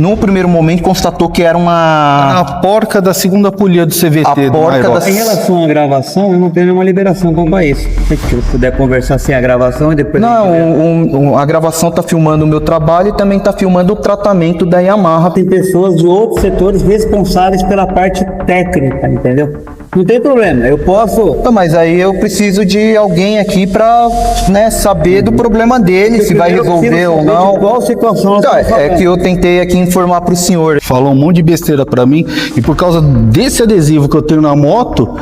no primeiro momento constatou que era A porca da segunda polia do CVT. A porca da... Em relação à gravação, eu não tenho nenhuma liberação quanto a isso. Se eu puder conversar sem a gravação e depois... Não, a gravação tá filmando o meu trabalho e também tá filmando o tratamento da Yamaha. Tem pessoas de outros setores responsáveis pela parte técnica, entendeu? Não tem problema, eu posso... Mas aí eu preciso de alguém aqui pra, né, saber do problema dele, se vai resolver ou não. Qual situação? É que eu tentei aqui informar pro senhor. Falou um monte de besteira pra mim, e por causa desse adesivo que eu tenho na moto,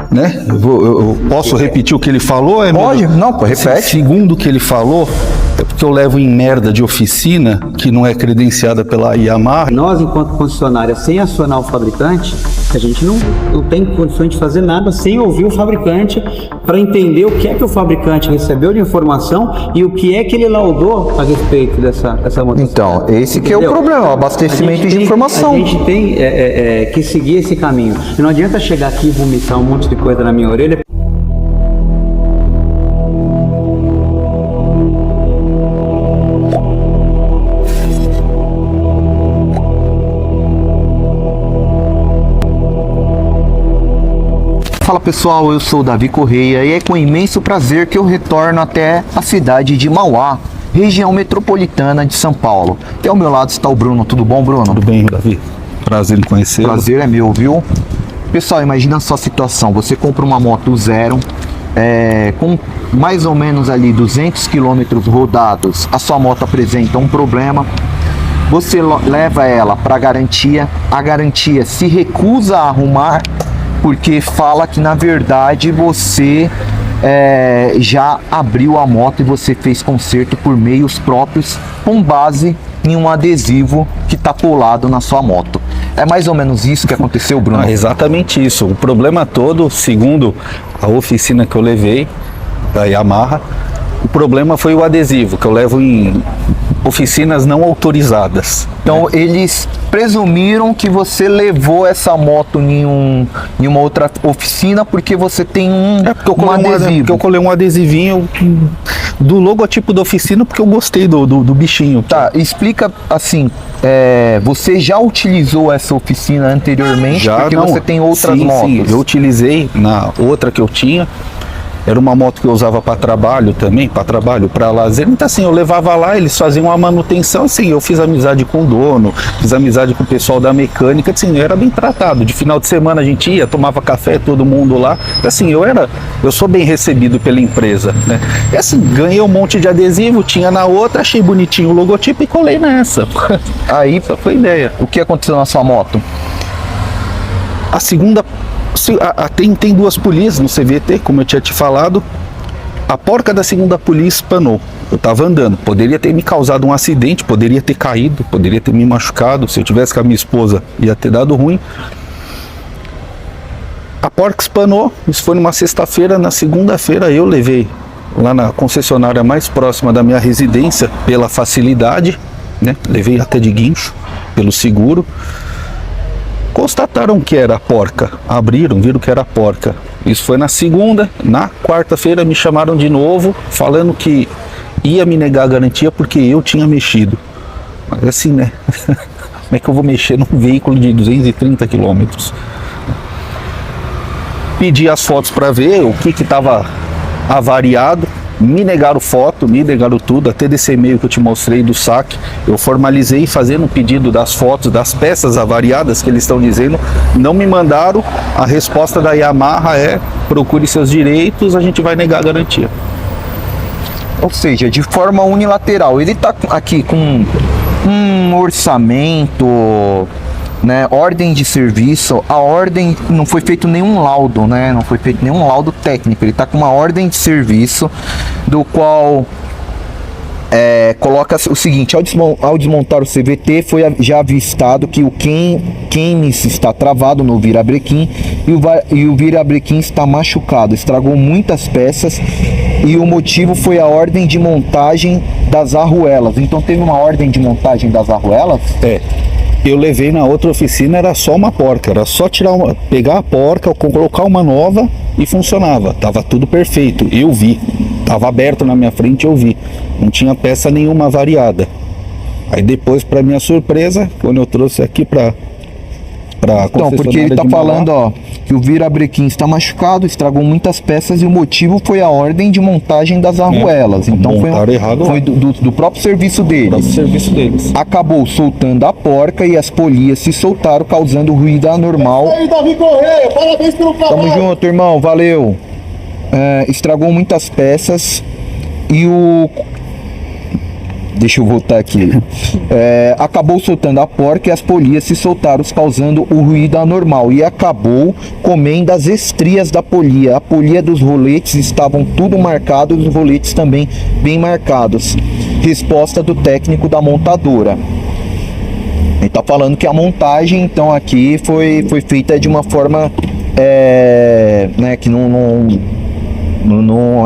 né? Eu posso repetir o que ele falou? Pode? Não, pô, repete. Segundo o que ele falou, é porque eu levo em merda de oficina, que não é credenciada pela Yamaha. Nós, enquanto concessionária, sem acionar o fabricante, a gente não tem condições de fazer nada sem ouvir o fabricante para entender o que é que o fabricante recebeu de informação e o que é que ele laudou a respeito dessa motocicleta. Então, esse que é o problema, o abastecimento de informação. A gente tem que seguir esse caminho. E não adianta chegar aqui e vomitar um monte de coisa na minha orelha. Fala pessoal, eu sou o Davi Correia e é com imenso prazer que eu retorno até a cidade de Mauá, região metropolitana de São Paulo. E ao meu lado está o Bruno. Tudo bom, Bruno? Tudo bem, Davi? Prazer em conhecer. Prazer é meu, viu? Pessoal, imagina a sua situação. Você compra uma moto zero, com mais ou menos ali 200 quilômetros rodados, a sua moto apresenta um problema. Você leva ela para a garantia se recusa a arrumar, porque fala que na verdade você já abriu a moto e você fez conserto por meios próprios com base em um adesivo que está colado na sua moto. É mais ou menos isso que aconteceu, Bruno? Exatamente isso. O problema todo, segundo a oficina que eu levei, da Yamaha, o problema foi o adesivo, que eu levo em oficinas não autorizadas. Então eles presumiram que você levou essa moto em uma outra oficina porque você tem um adesivo. Porque eu colei um adesivinho do logotipo da oficina porque eu gostei do bichinho. Tá, explica assim, você já utilizou essa oficina anteriormente? Já, porque você tem outras motos? Sim, eu utilizei na outra que eu tinha. Era uma moto que eu usava para trabalho também, para lazer. Então assim, eu levava lá, eles faziam uma manutenção, assim, eu fiz amizade com o dono, fiz amizade com o pessoal da mecânica, assim, eu era bem tratado. De final de semana a gente ia, tomava café, todo mundo lá. Assim, eu sou bem recebido pela empresa, né? E assim, ganhei um monte de adesivo, tinha na outra, achei bonitinho o logotipo e colei nessa. Aí foi a ideia. O que aconteceu na sua moto? A segunda... Tem duas polias no CVT, como eu tinha te falado. A porca da segunda polia espanou. Eu estava andando, poderia ter me causado um acidente, poderia ter caído, poderia ter me machucado. Se eu tivesse com a minha esposa, ia ter dado ruim. A porca espanou, isso foi numa sexta-feira. Na segunda-feira eu levei lá na concessionária mais próxima da minha residência, pela facilidade, né? Levei até de guincho, pelo seguro. Constataram que era porca, abriram, viram que era porca. Isso foi na segunda. Na quarta-feira me chamaram de novo, falando que ia me negar a garantia porque eu tinha mexido. Mas assim, né? Como é que eu vou mexer num veículo de 230 quilômetros? Pedi as fotos para ver o que estava avariado. Me negaram foto, me negaram tudo, até desse e-mail que eu te mostrei do saque. Eu formalizei fazendo um pedido das fotos, das peças avariadas que eles estão dizendo. Não me mandaram. A resposta da Yamaha é: procure seus direitos, a gente vai negar a garantia. Ou seja, de forma unilateral. Ele está aqui com um orçamento, né, ordem de serviço. A ordem, não foi feito nenhum laudo, né? Não foi feito nenhum laudo técnico. Ele está com uma ordem de serviço, do qual coloca o seguinte: ao desmontar o CVT, foi já avistado que o Kenis está travado no virabrequim e o virabrequim está machucado, estragou muitas peças, e o motivo foi a ordem de montagem das arruelas. Então teve uma ordem de montagem das arruelas? Eu levei na outra oficina, era só uma porca, era só pegar a porca, colocar uma nova e funcionava, tava tudo perfeito, eu vi, tava aberto na minha frente, eu vi, não tinha peça nenhuma variada. Aí depois, para minha surpresa, quando eu trouxe aqui para Então, porque ele tá falando, ó, que o virabrequim está machucado, estragou muitas peças e o motivo foi a ordem de montagem das arruelas. Então foi do próprio serviço deles. Acabou soltando a porca e as polias se soltaram, causando ruído anormal. E aí, Davi Correia, parabéns pelo trabalho. Tamo junto, irmão, valeu. Estragou muitas peças e o... Deixa eu voltar aqui. Acabou soltando a porca e as polias se soltaram, causando o ruído anormal. E acabou comendo as estrias da polia. A polia dos roletes estavam tudo marcado, os roletes também bem marcados. Resposta do técnico da montadora. Ele tá falando que a montagem, então, aqui foi feita de uma forma né, que não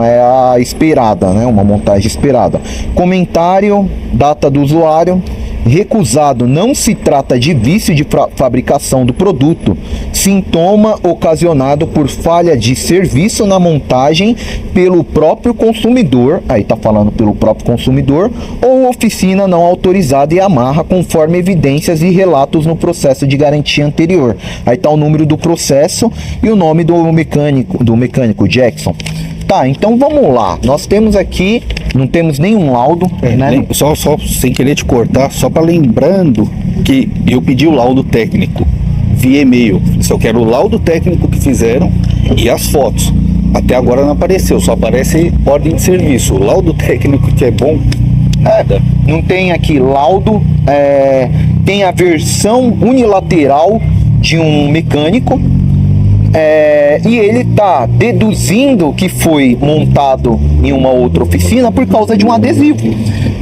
é a esperada, né? Uma montagem esperada. Comentário, data do usuário. Recusado, não se trata de vício de fabricação do produto, sintoma ocasionado por falha de serviço na montagem pelo próprio consumidor, aí tá falando pelo próprio consumidor, ou oficina não autorizada e amarra conforme evidências e relatos no processo de garantia anterior. Aí tá o número do processo e o nome do mecânico Jackson. Tá, então vamos lá. Nós temos aqui, não temos nenhum laudo, né? Só sem querer te cortar, só para lembrando que eu pedi o laudo técnico via e-mail. Só quero o laudo técnico que fizeram e as fotos. Até agora não apareceu, só aparece ordem de serviço. O laudo técnico que é bom, nada. Não tem aqui laudo, tem a versão unilateral de um mecânico. E ele está deduzindo que foi montado em uma outra oficina por causa de um adesivo.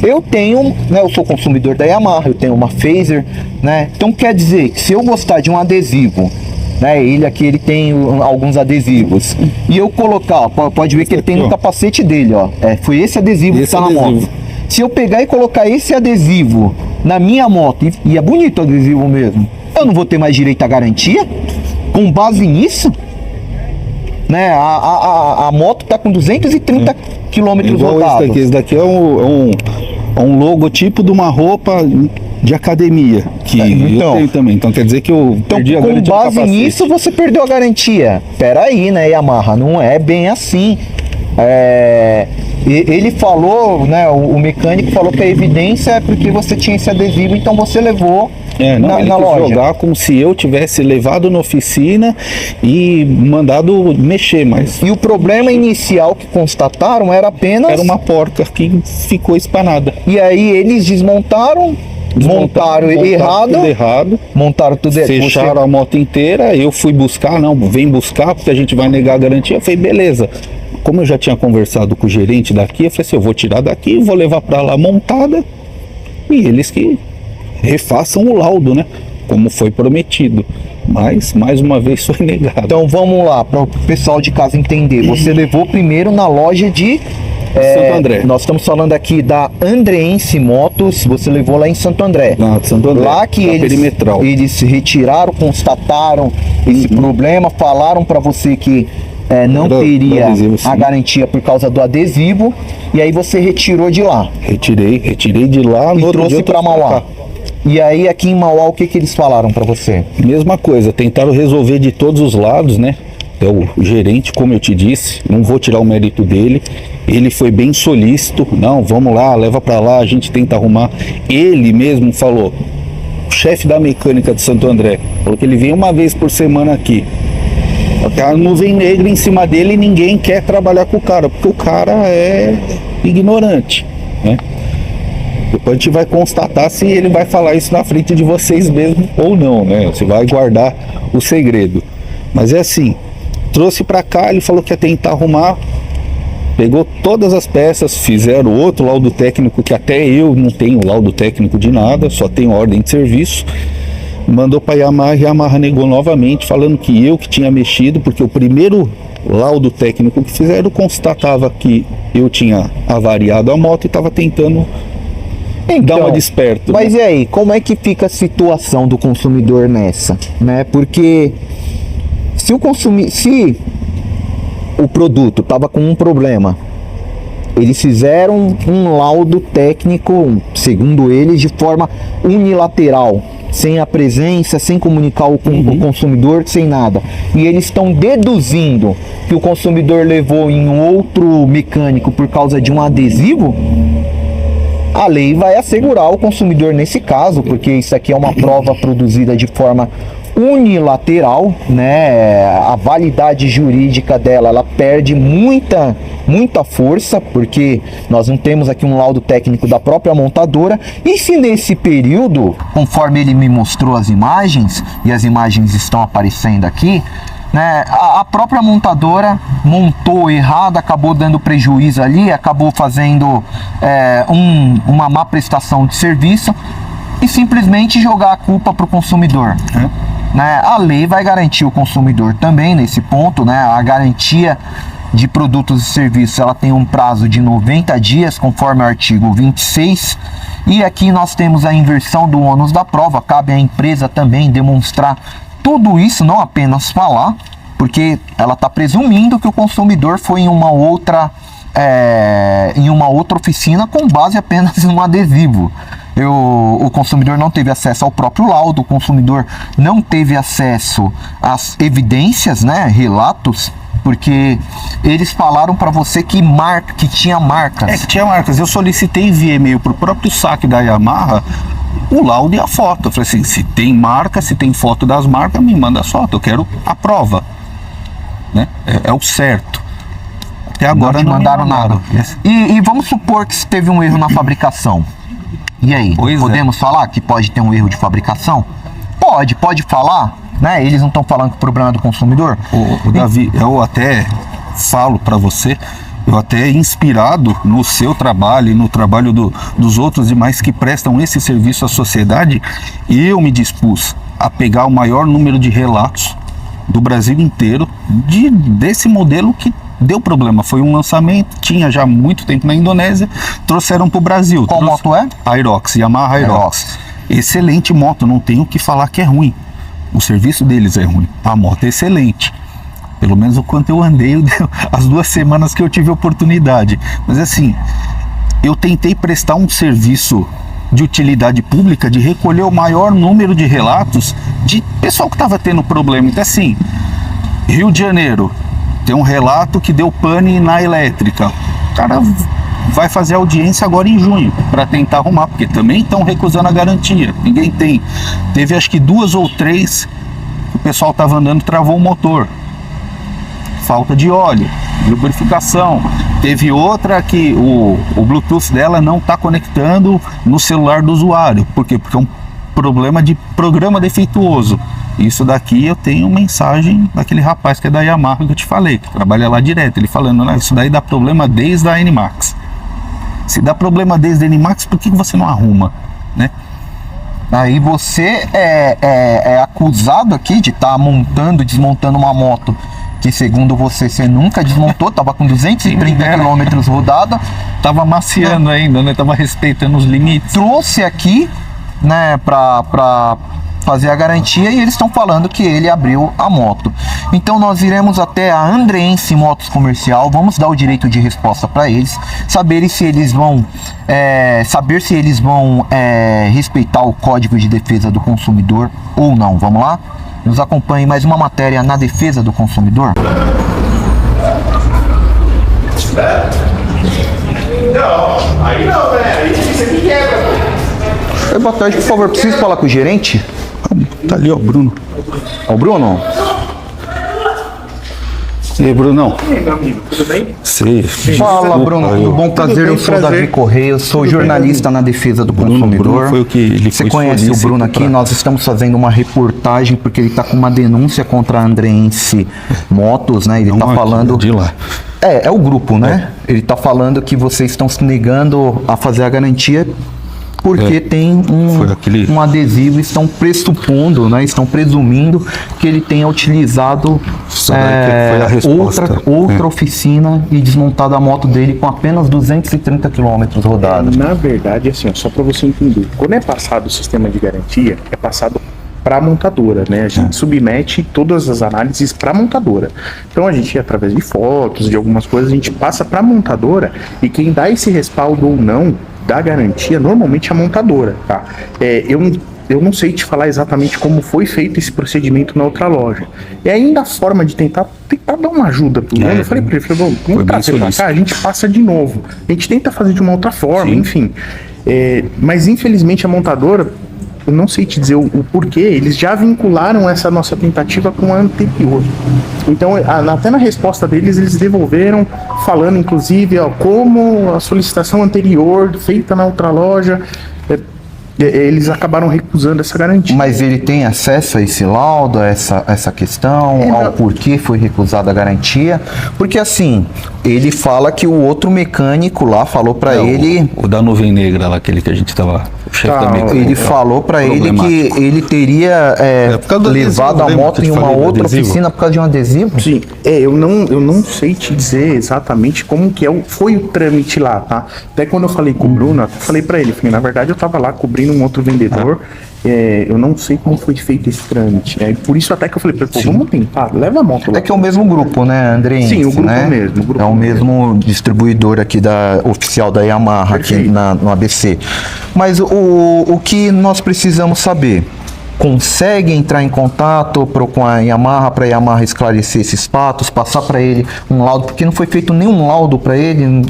Eu tenho, né, eu sou consumidor da Yamaha, eu tenho uma Phaser, né? Então quer dizer que se eu gostar de um adesivo, né, ele tem alguns adesivos, e eu colocar, pode ver que ele tem no capacete dele, ó, foi esse adesivo que está na moto. Se eu pegar e colocar esse adesivo na minha moto, e é bonito o adesivo mesmo, eu não vou ter mais direito à garantia? Com base nisso, né, a moto tá com 230 km rodados. Esse daqui é um logotipo de uma roupa de academia, que eu tenho também. Então quer dizer que eu perdi a garantia. Com base nisso, você perdeu a garantia. Peraí, né, Yamaha, não é bem assim. Ele falou, né, o mecânico falou que a evidência é porque você tinha esse adesivo, então você levou na loja. Jogar como se eu tivesse levado na oficina e mandado mexer, mas... E o problema inicial que constataram era apenas... Era uma porca que ficou espanada. E aí eles montaram tudo errado. Montaram tudo errado. Fecharam a moto inteira, eu fui buscar, vem buscar porque a gente vai negar a garantia. Eu falei, beleza. Como eu já tinha conversado com o gerente daqui, eu falei assim, eu vou tirar daqui, vou levar para lá montada e eles que refaçam o laudo, né? Como foi prometido. Mas, mais uma vez, foi negado. Então vamos lá, para o pessoal de casa entender. Você levou primeiro na loja de Santo André. Nós estamos falando aqui da Andreense Motos. Você levou lá em Santo André. Santo André. Lá que eles retiraram, constataram esse problema, falaram para você que não teria adesivo, a garantia por causa do adesivo, e aí você retirou de lá. Retirei de lá e trouxe para Mauá. E aí aqui em Mauá, o que eles falaram para você? Mesma coisa, tentaram resolver de todos os lados, né? O gerente, como eu te disse, não vou tirar o mérito dele, ele foi bem solícito, não, vamos lá, leva para lá, a gente tenta arrumar. Ele mesmo falou, o chefe da mecânica de Santo André, falou que ele vem uma vez por semana aqui. A nuvem negra em cima dele e ninguém quer trabalhar com o cara, porque o cara é ignorante, né? Depois a gente vai constatar se ele vai falar isso na frente de vocês mesmo ou não, né? Você vai guardar o segredo. Mas é assim, trouxe pra cá, ele falou que ia tentar arrumar, pegou todas as peças, fizeram outro laudo técnico, que até eu não tenho laudo técnico de nada, só tenho ordem de serviço. Mandou para Yamaha e a Yamaha negou novamente, falando que eu que tinha mexido, porque o primeiro laudo técnico que fizeram constatava que eu tinha avariado a moto e estava tentando dar uma desperto. Mas e aí, como é que fica a situação do consumidor nessa, né? Porque se o produto estava com um problema Eles fizeram um laudo técnico, segundo eles, de forma unilateral, sem a presença, sem comunicar o consumidor, sem nada. E eles estão deduzindo que o consumidor levou em outro mecânico por causa de um adesivo. A lei vai assegurar o consumidor nesse caso, porque isso aqui é uma prova produzida de forma unilateral, né? A validade jurídica dela, ela perde muita força, porque nós não temos aqui um laudo técnico da própria montadora. E se nesse período, conforme ele me mostrou as imagens, e as imagens estão aparecendo aqui, né, a própria montadora montou errado, acabou dando prejuízo ali, acabou fazendo uma má prestação de serviço e simplesmente jogar a culpa para o consumidor. Né? A lei vai garantir o consumidor também nesse ponto, né? A garantia de produtos e serviços, ela tem um prazo de 90 dias, conforme o artigo 26. E aqui nós temos a inversão do ônus da prova. Cabe à empresa também demonstrar tudo isso, não apenas falar, porque ela está presumindo que o consumidor foi em uma outra oficina com base apenas em um adesivo. O consumidor não teve acesso ao próprio laudo, o consumidor não teve acesso às evidências, né, relatos, porque eles falaram para você que tinha marcas. Que tinha marcas. Eu solicitei via e-mail para o próprio saque da Yamaha o laudo e a foto. Eu falei assim, se tem marca, se tem foto das marcas, me manda a foto, eu quero a prova. Né? É o certo. Até agora não mandaram nada. E vamos supor que teve um erro na fabricação. E aí, podemos falar que pode ter um erro de fabricação? Pode falar, né? Eles não estão falando que o problema é do consumidor? O Davi, eu até falo para você, eu até inspirado no seu trabalho e no trabalho dos outros demais que prestam esse serviço à sociedade, eu me dispus a pegar o maior número de relatos do Brasil inteiro desse modelo que deu problema. Foi um lançamento, tinha já muito tempo na Indonésia, trouxeram para o Brasil. Qual moto é? Aerox, Yamaha Aerox. Excelente moto, não tenho o que falar que é ruim. O serviço deles é ruim, a moto é excelente. Pelo menos o quanto eu andei, as 2 semanas que eu tive oportunidade. Mas assim, eu tentei prestar um serviço de utilidade pública, de recolher o maior número de relatos de pessoal que estava tendo problema. Então assim, Rio de Janeiro, tem um relato que deu pane na elétrica. O cara vai fazer audiência agora em junho para tentar arrumar, porque também estão recusando a garantia. Ninguém tem. Teve acho que 2 ou 3 que o pessoal estava andando e travou o motor. Falta de óleo, lubrificação. Teve outra que o Bluetooth dela não está conectando no celular do usuário. Por quê? Porque é um problema de programa defeituoso. Isso daqui eu tenho mensagem daquele rapaz que é da Yamaha que eu te falei, que trabalha lá direto, ele falando, né, isso daí dá problema desde a NMAX. Se dá problema desde a NMAX, por que você não arruma, né? Aí você é acusado aqui de estar desmontando uma moto que, segundo você nunca desmontou, tava com 230 km rodada, tava maciando ainda, né? Tava respeitando os limites. Trouxe aqui, né, pra fazer a garantia, e eles estão falando que ele abriu a moto. Então nós iremos até a Andreense Motos Comercial, vamos dar o direito de resposta para eles, saber se eles vão respeitar o Código de Defesa do Consumidor ou não. Vamos lá? Nos acompanhe mais uma matéria na defesa do consumidor. Não, aí não, né? Aí você me quebra. Boa tarde, por favor, preciso falar com o gerente? Tá ali, ó, Bruno. Ó, o Bruno? E aí, Brunão? E aí, meu amigo, tudo bem? Sim. Fala, Bruno, tudo bom? Prazer, eu sou o Davi Correia, eu sou jornalista na defesa do consumidor. Bruno foi o que ele Você conhece o Bruno aqui? Nós estamos fazendo uma reportagem porque ele está com uma denúncia contra a Andreense Motos, né? Ele está falando... De lá. É o grupo, né? Ele está falando que vocês estão se negando a fazer a garantia porque tem um adesivo, estão pressupondo, né? Estão presumindo que ele tenha utilizado outra oficina e desmontado a moto dele com apenas 230 km rodados. Na verdade, assim, ó, só para você entender, quando é passado o sistema de garantia, é passado para a montadora, né? A gente submete todas as análises para a montadora. Então a gente, através de fotos, de algumas coisas, a gente passa para a montadora, e quem dá esse respaldo ou não da garantia, normalmente é a montadora, tá? Eu não sei te falar exatamente como foi feito esse procedimento na outra loja. E ainda a forma de tentar dar uma ajuda pro dono, eu falei pra ele, vamos trazer pra cá, a gente passa de novo. A gente tenta fazer de uma outra forma, enfim. Mas infelizmente a montadora, eu não sei te dizer o porquê, eles já vincularam essa nossa tentativa com a anterior. Então, até na resposta deles, eles devolveram, falando inclusive, como a solicitação anterior feita na outra loja, eles acabaram recusando essa garantia. Mas ele tem acesso a esse laudo, a essa questão, ao porquê foi recusada a garantia? Porque assim, ele fala que o outro mecânico lá falou para ele... O da nuvem negra lá, aquele que a gente tava... O chefe da mecânica. Ele falou para ele que ele teria levado a moto em uma outra oficina por causa de um adesivo? Sim, eu não sei te dizer exatamente como que foi o trâmite lá, tá? Até quando eu falei com o Bruno, eu falei para ele, na verdade eu tava lá cobrindo um outro vendedor, eu não sei como foi feito esse trâmite. Por isso até que eu falei pra ele, vamos tentar, leva a moto lá. É que é o mesmo grupo, né, André? Sim, o grupo né? mesmo. O grupo é o mesmo distribuidor aqui oficial da Yamaha, aqui no ABC. Mas o que nós precisamos saber? Consegue entrar em contato com a Yamaha para a Yamaha esclarecer esses fatos, passar para ele um laudo, porque não foi feito nenhum laudo para ele,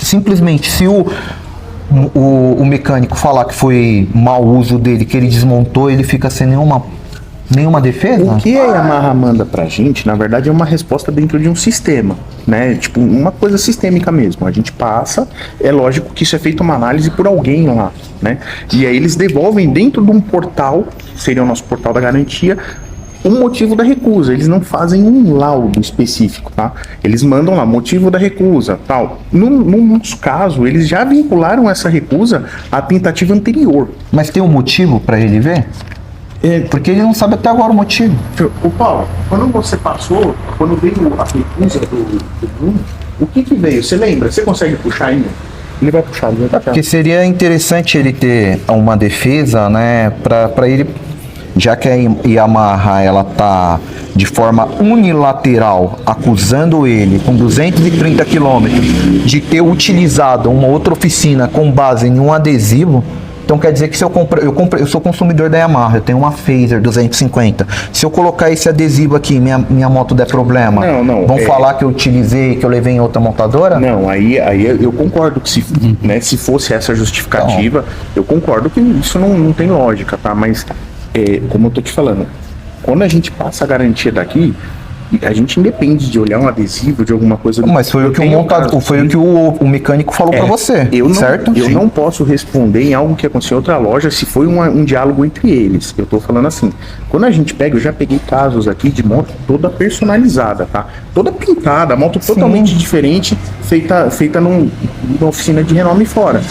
simplesmente se o mecânico falar que foi mau uso dele, que ele desmontou, ele fica sem nenhuma defesa? O que a Yamaha manda pra gente, na verdade, é uma resposta dentro de um sistema, né? Tipo, uma coisa sistêmica mesmo. A gente passa, é lógico que isso é feito uma análise por alguém lá, né? E aí eles devolvem dentro de um portal, que seria o nosso portal da garantia, o motivo da recusa. Eles não fazem um laudo específico, tá? Eles mandam lá, motivo da recusa, tal. No nosso caso, eles já vincularam essa recusa à tentativa anterior. Mas tem um motivo para ele ver? Porque ele não sabe até agora o motivo. O Paulo, quando você passou, quando veio a recusa do Bruno, o que veio? Você lembra? Você consegue puxar ainda? Ele vai puxar, ele vai puxar. Porque seria interessante ele ter uma defesa, né, para ele, já que a Yamaha ela tá de forma unilateral acusando ele com 230 quilômetros de ter utilizado uma outra oficina com base em um adesivo. Então quer dizer que se eu sou consumidor da Yamaha, eu tenho uma Phaser 250. Se eu colocar esse adesivo aqui, minha moto der problema, vão falar que eu utilizei, que eu levei em outra montadora? Não, aí eu concordo que se fosse essa justificativa, eu concordo que isso não tem lógica, tá? Mas, como eu tô te falando, quando a gente passa a garantia daqui, a gente independe de olhar um adesivo, de alguma coisa. Mas foi o que o mecânico falou para você, certo? Eu não posso responder em algo que aconteceu em outra loja se foi um diálogo entre eles. Eu tô falando assim, quando a gente pega, eu já peguei casos aqui de moto toda personalizada, tá? Toda pintada, moto totalmente diferente, feita numa oficina de renome fora.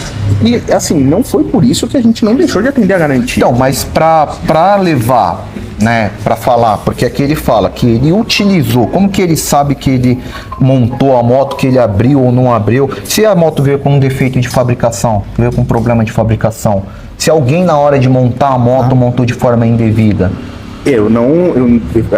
E assim, não foi por isso que a gente não deixou de atender a garantia. Então, mas para levar, né, para falar, porque aqui ele fala que ele utilizou, como que ele sabe que ele montou a moto, que ele abriu ou não abriu, se a moto veio com um defeito de fabricação, veio com um problema de fabricação, se alguém na hora de montar a moto montou de forma indevida.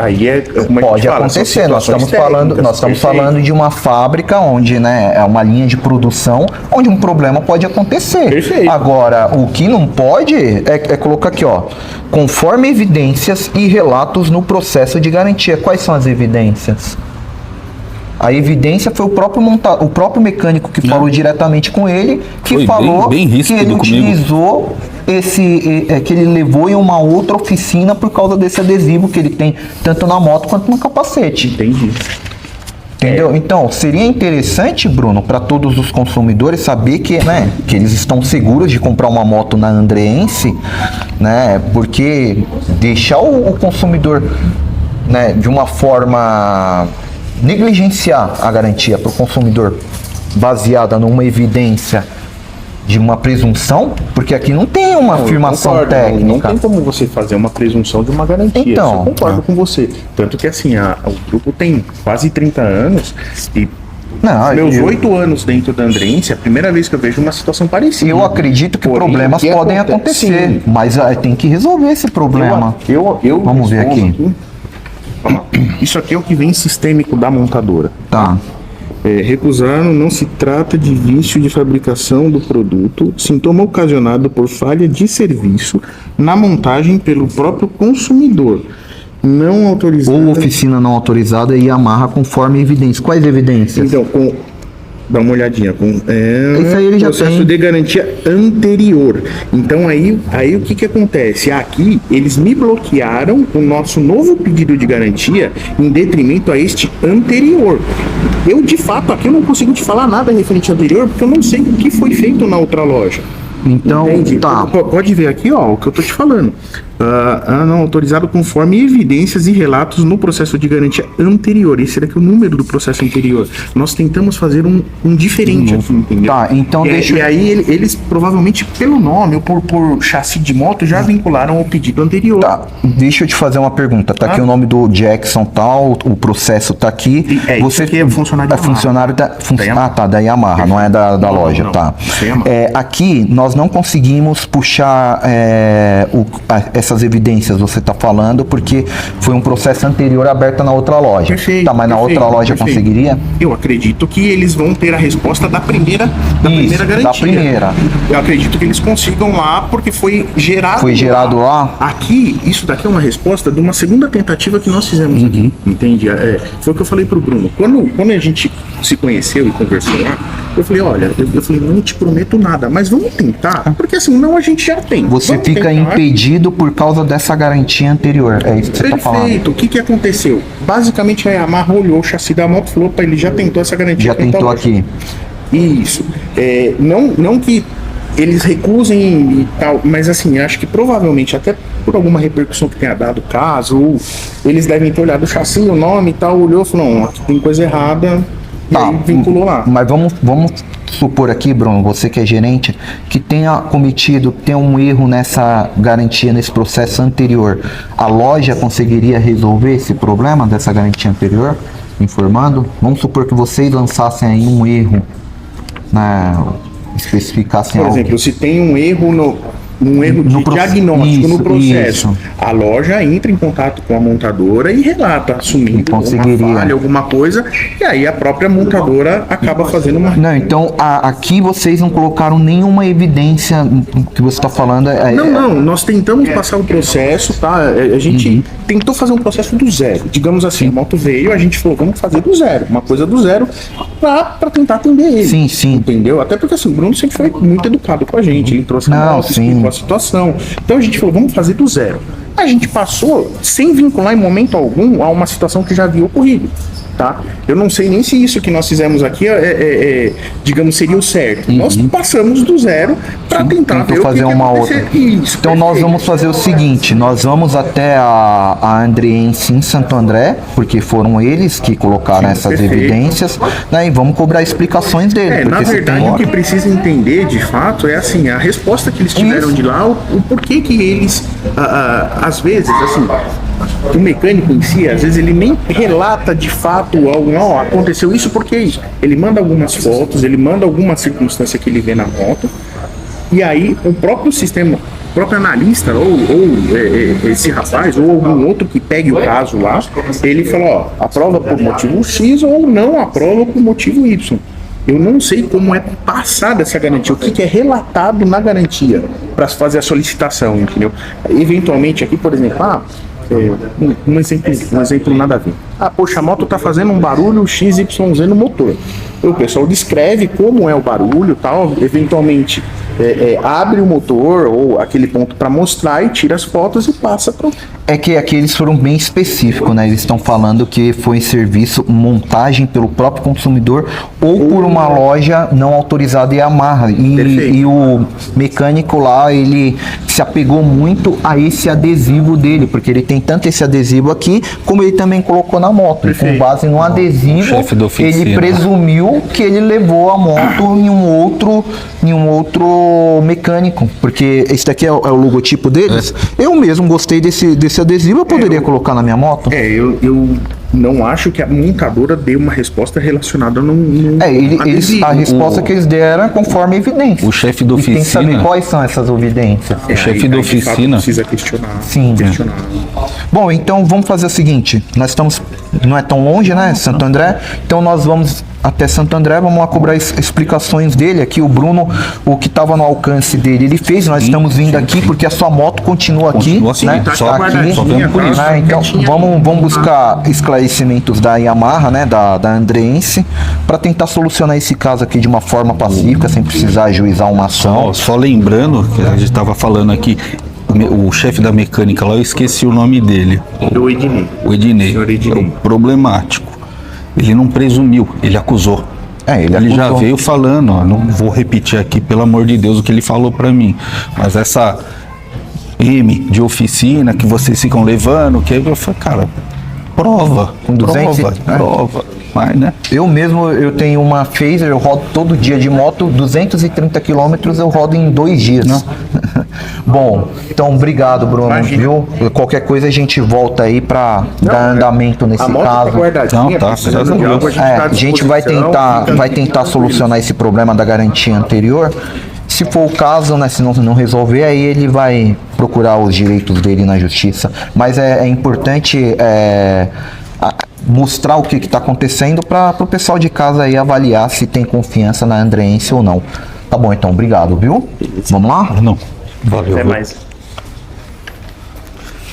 Aí é uma pode acontecer, nós estamos falando de uma fábrica onde, né, é uma linha de produção onde um problema pode acontecer. Perfeito. Agora, o que não pode é colocar aqui, ó, conforme evidências e relatos no processo de garantia. Quais são as evidências? A evidência foi o próprio mecânico que falou diretamente com ele, que foi falou bem que ele utilizou que ele levou em uma outra oficina por causa desse adesivo que ele tem tanto na moto quanto no capacete. Entendi. Entendeu? Então, seria interessante, Bruno, para todos os consumidores saber que eles estão seguros de comprar uma moto na Andreense, né? Porque deixar o consumidor, né, de uma forma negligenciar a garantia para o consumidor baseada numa evidência de uma presunção, porque aqui não tem uma afirmação técnica. Não tem como você fazer uma presunção de uma garantia. Então, eu concordo com você. Tanto que assim, o grupo tem quase 30 anos e Não, Meus eu- 8 anos dentro da Andrense, é a primeira vez que eu vejo uma situação parecida. Eu acredito que Porém, problemas o que podem acontece? acontecer, Sim. mas tem que resolver esse problema. Vamos ver respondo aqui. Vamos lá. Isso aqui é o que vem sistêmico da montadora. Tá. Recusaram, não se trata de vício de fabricação do produto, sintoma ocasionado por falha de serviço na montagem pelo próprio consumidor, não autorizado. Ou oficina não autorizada e amarra conforme evidências. Quais evidências? Então, dá uma olhadinha com Isso aí ele já processo tem. de garantia anterior. Então aí o que acontece? Aqui eles me bloquearam o nosso novo pedido de garantia em detrimento a este anterior. Eu de fato aqui eu não consigo te falar nada referente ao anterior porque eu não sei o que foi feito na outra loja. Então, Entende? tá. Pode ver aqui, ó, o que eu tô te falando. Não autorizado conforme evidências e relatos no processo de garantia anterior. Esse daqui é o número do processo anterior. Nós tentamos fazer um diferente aqui, entendeu? Tá, então deixa eu- E aí eles provavelmente pelo nome ou por chassi de moto já vincularam ao pedido anterior. Tá, deixa eu te fazer uma pergunta. Tá aqui o nome do Jackson tal, o processo tá aqui. Isso aqui é funcionário da é funcionário da Yamaha. Ah, tá, da Yamaha, não é da Não, loja, não. tá. Da Yamaha. Aqui nós não conseguimos puxar essas evidências, você tá falando, porque foi um processo anterior aberto na outra loja. Perfeito, Tá, mas na perfeito, outra loja perfeito. conseguiria? Eu acredito que eles vão ter a resposta da primeira garantia. da primeira. Eu acredito que eles consigam lá porque foi gerado. Foi gerado lá? Aqui, isso daqui é uma resposta de uma segunda tentativa que nós fizemos aqui. Entende? Foi o que eu falei pro Bruno. Quando a gente se conheceu e conversou lá, eu falei, olha, eu falei, não te prometo nada, mas vamos tentar, porque assim, não a gente já tem. Você Vamos fica tentar. impedido por causa dessa garantia anterior. É isso que você tá falando. Perfeito. O que aconteceu? Basicamente a Yamaha olhou o chassi da moto e falou, opa, ele já tentou essa garantia. Já tentou então, aqui. Isso. Não que eles recusem e tal, mas assim, acho que provavelmente até por alguma repercussão que tenha dado o caso, ou eles devem ter olhado o chassi, o nome e tal, olhou e falou, não, aqui tem coisa errada, e Tá, aí vinculou lá. Mas vamos supor aqui, Bruno, você que é gerente, que tenha um erro nessa garantia, nesse processo anterior. A loja conseguiria resolver esse problema dessa garantia anterior, informando? Vamos supor que vocês lançassem aí um erro, especificassem Por algo. exemplo, se tem um erro de diagnóstico no processo, a loja entra em contato com a montadora e relata, assumindo uma Conseguiria. falha, alguma coisa, e aí a própria montadora acaba fazendo uma... Não, então aqui vocês não colocaram nenhuma evidência que você está falando. Não, nós tentamos passar o processo, tá? A gente tentou fazer um processo do zero. Digamos assim, a moto veio, a gente falou, vamos fazer do zero, uma coisa do zero, pra tentar atender ele. Sim, sim. Entendeu? Até porque assim, o Bruno sempre foi muito educado com a gente, ele trouxe a Não, moto, sim. explicou a situação. Então a gente falou, vamos fazer do zero. A gente passou sem vincular em momento algum a uma situação que já havia ocorrido. Tá? Eu não sei nem se isso que nós fizemos aqui digamos, seria o certo. Nós passamos do zero para tentar ver fazer o que uma ia outra. acontecer. Isso, Então nós perfeito. vamos fazer o seguinte, nós vamos até a Andrense em Santo André, porque foram eles que colocaram Sim, essas perfeito. evidências, né, e vamos cobrar explicações dele. Na porque se verdade, tem o que precisa entender de fato é assim, a resposta que eles tiveram Isso. de lá, o porquê que eles, às vezes, assim, o mecânico em si, às vezes ele nem relata de fato algo, não, aconteceu isso porque é isso. Ele manda algumas fotos, ele manda alguma circunstância que ele vê na moto, e aí o próprio sistema, o próprio analista, ou esse rapaz, ou algum outro que pegue o caso lá, ele fala, ó, aprova por motivo X ou não aprova por motivo Y. Eu não sei como é passada essa garantia, o que é relatado na garantia para fazer a solicitação, entendeu? Eventualmente aqui, por exemplo, um exemplo nada a ver. Poxa, a moto tá fazendo um barulho XYZ no motor. O pessoal descreve como é o barulho, tal, eventualmente abre o motor ou aquele ponto para mostrar e tira as fotos e passa para. É que aqui eles foram bem específicos, né? Eles estão falando que foi serviço montagem pelo próprio consumidor ou por uma loja não autorizada Yamaha. E o mecânico lá, ele se apegou muito a esse adesivo dele, porque ele tem tanto esse adesivo aqui, como ele também colocou na moto. E com base no adesivo, Chefe da oficina. ele presumiu que ele levou a moto em um outro mecânico, porque esse daqui é o logotipo deles. Eu mesmo gostei desse adesivo, eu poderia colocar na minha moto? não acho que a montadora dê uma resposta relacionada num a resposta que eles deram é conforme evidência. O chefe da E tem que saber oficina, quais são essas evidências. o chefe da aí, de fato, oficina, precisa questionar. Sim. Bom, então vamos fazer o seguinte, nós estamos, não é tão longe, né, Santo André, então nós vamos até Santo André, vamos lá cobrar explicações dele. Aqui o Bruno, o que estava no alcance dele, ele fez, nós estamos vindo aqui porque a sua moto continua aqui, Continua aqui, né, tá tá aqui. guardadinha, só vemos por tá? isso. Então vamos buscar esclarecimentos da Yamaha, né, da Andreense, para tentar solucionar esse caso aqui de uma forma pacífica, sem precisar ajuizar uma ação. Ó, só lembrando que a gente estava falando aqui, o chefe da mecânica lá, eu esqueci o nome dele. Do Ednei. O Ednei. Senhor Ednei. É o problemático. Ele não presumiu, ele acusou. Ele já acusou. veio falando, ó, não vou repetir aqui, pelo amor de Deus, o que ele falou pra mim. Mas essa M de oficina que vocês ficam levando, que eu falei, cara, prova, Com 200 prova. Mas, né? Eu mesmo, eu tenho uma Phaser, eu rodo todo dia de moto, 230 quilômetros eu rodo em 2 dias. Bom, então obrigado, Bruno, Imagina. viu? Qualquer coisa a gente volta aí pra dar andamento nesse A moto tá caso. guardadinha, Não, tá, precisando graças a de algo, Deus. tá à A gente vai disposição, fica tentar tranquilo. solucionar esse problema da garantia anterior. Se for o caso, né, se não resolver, aí ele vai procurar os direitos dele na justiça. Mas é importante mostrar o que está acontecendo para o pessoal de casa aí avaliar se tem confiança na Andreense ou não. Tá bom, então, obrigado, viu? Vamos lá? Não. Valeu. Até viu? mais.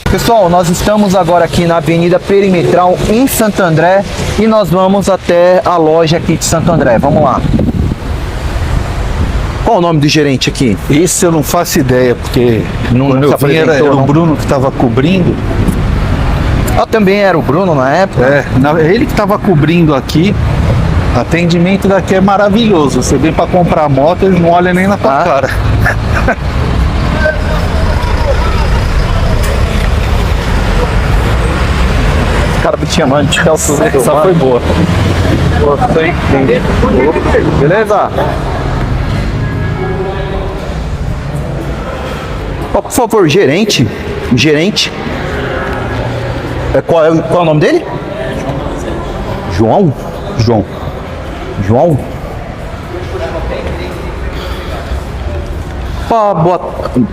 Pessoal, nós estamos agora aqui na Avenida Perimetral, em Santo André, e nós vamos até a loja aqui de Santo André. Vamos lá. Qual o nome do gerente aqui? Esse eu não faço ideia, porque Não quando se eu vim era apresentou, o não? Bruno que estava cobrindo. Também era o Bruno na época? Ele que estava cobrindo aqui. Atendimento daqui é maravilhoso. Você vem para comprar moto, eles não olham nem na tua cara. Cara, te chamando de calço. Essa foi boa. Beleza? Ó, por favor, gerente. Qual é o nome dele? João? João?